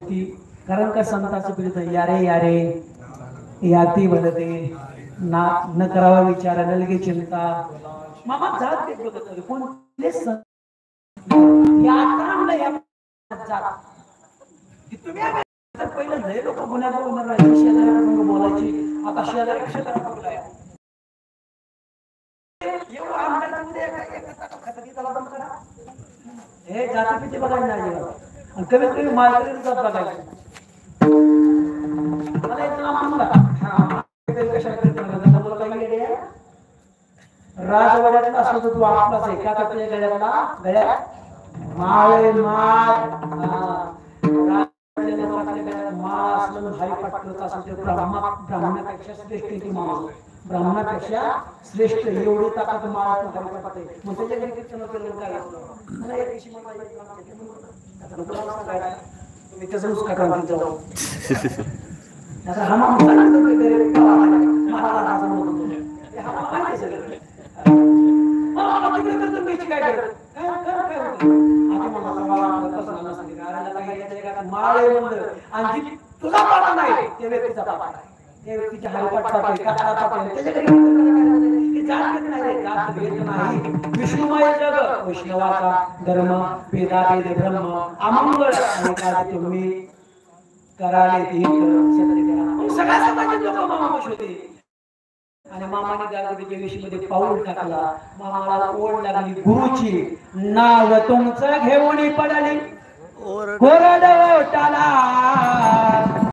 स्तुती कारण का संताचं प्रीत यारे यारे याती बनते ना न करावा विचार अलगे चिंता मामा जात देत बघत कोण या तांडला या जात तुम्ही पहिलं लय लोक गुन्हा बोलायची शेजाऱ्यांना बोलायची आता शेजारी क्षेत्रात बघलाय एवढं आमदार उद्या खतरी त्याला बंद करा हे जाती पिती बघायला नाही आणि कमीत कमी मालकरी जात बघायचं मला एक नाम म्हणला कशा राजवाड्यातला असतो तो आपलाच आहे का तुझ्या गळ्यातला गळ्यात माळे माळ ब्राह्मणापेक्षा श्रेष्ठ माणूस ब्राह्मणापेक्षा श्रेष्ठ एवढी ताकद माळ मग त्याच्या घरी कीर्तन केलं काय मला एक दिवशी तुम्ही त्याचं नुसका करा जाऊ आता हा तुझा पाठ नाही त्या व्यक्तीचा पाठ आहे त्या व्यक्तीच्या हरिपाठ पाठ आहे काकडा पाठ आहे त्याच्याकडे विष्णुमय जग वैष्णवाचा धर्म वेदावेद ब्रह्म अमंगळ आणि काय तुम्ही कराले ते सगळ्या समाजात लोक मामाश होते आणि मामाने गागडीच्या विषयीमध्ये पाऊल टाकला मामाला ओढ लागली गुरुची नाव तुमचं घेऊन पडली कोरड ओटाला